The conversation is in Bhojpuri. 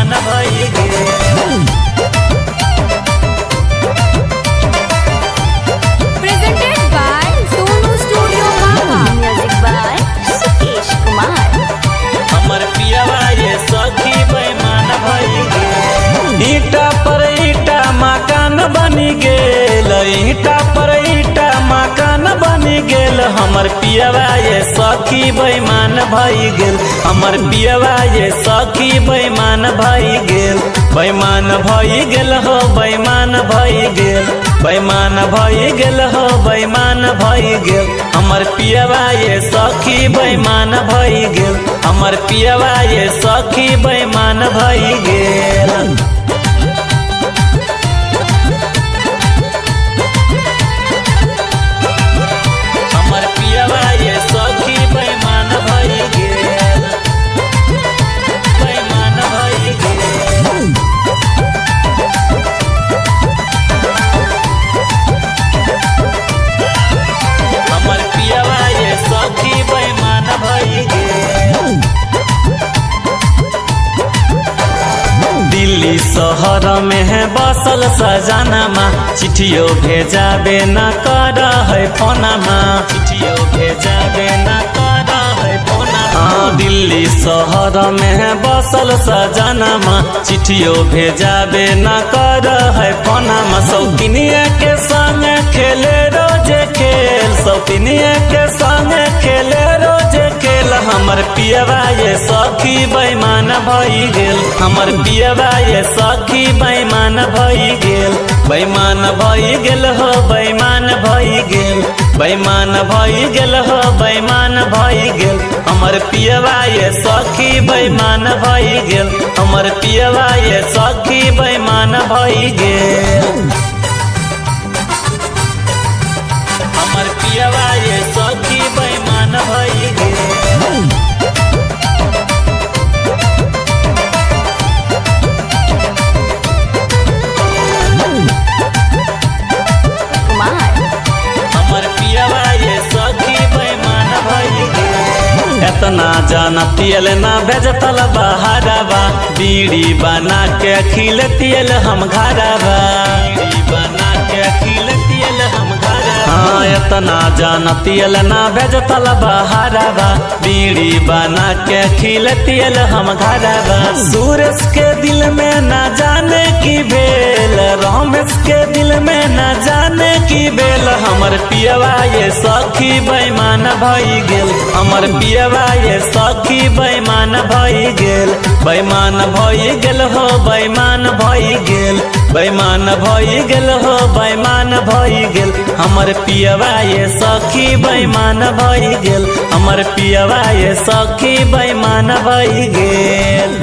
बेईमान भई गेल। Presented by Sonu Studio Baka. Music by Sukesh Kumar. हमर पियवा ये सखी बेईमान भई गेल। ईटा पर ईटा मकान बनी गेल, ईटा पर ईटा मकान बनी गेल। हमर पियवा ये सखी बेईमान भई गेल, हमर पियवा ये सखी बेईमान भई गेल। बेईमान भई गेल हो, बेईमान भई गेल, बेईमान भई गेल हो, बेईमान भई गेल। हमर पियवा ये सखी बेईमान भई गेल, हमर पियवा ये सखी बेईमान भई गेल। हमर पियवा ये सखी बेईमान भई गेल, बेईमान भई गेल। हमर पियवा ये सखी बेईमान भई गेल। दिल्ली शहर में है बसल सजनमा, चिट्ठियों भेजाबे न कर है फोनमा, चिट्ठियों भेजाबे न कर है फोनमा। दिल्ली शहर में है बसल सजनमा, चिट्ठियों भेजाबे न कर है फोनमा। शौकीनिया के संग खेले रोज खेल, शौकीनिया के संग खेले रोज खेल। हमर पियवा ये सखी बेईमान भई गेल, हमर पियवा ये सखी बेईमान भई गेल। बेईमान भई गेल हो, बेईमान भई गेल, बेईमान भई गेल हो, बेईमान भई गेल। हमर पियवा ये सखी बेईमान भई गेल, हमर पियवा ये सखी बेईमान भई गेल। हमर पियवा ये सखी बेईमान भई गेल। Kumar. हमर पियवा ये सखी बेईमान भई गेल। एतना जानतियल ना भेजतल बहारवा, बीड़ी बना के खिलतियल हम घरवा, बीड़ी बना के खिलतियल हम घरवा। एतना जानतियल ना भेजतल बहारवा, बीड़ी बना के खिलतियल हम घरवा। सूरज के दिल में ना जाने की भेल, रमेश के दिल में ना जाने की भेल। हमर पियवा ये सखी बेईमान भई गेल, हमर पियवा ये सखी बेईमान भई गेल। बेईमान भई गेल हो, बेईमान भई गेल, बेईमान भई गेल हो, बेईमान भई गेल। हमर पियवा ये सखी बेईमान भई गेल, हमर पियवा ये सखी बेईमान भई गेल।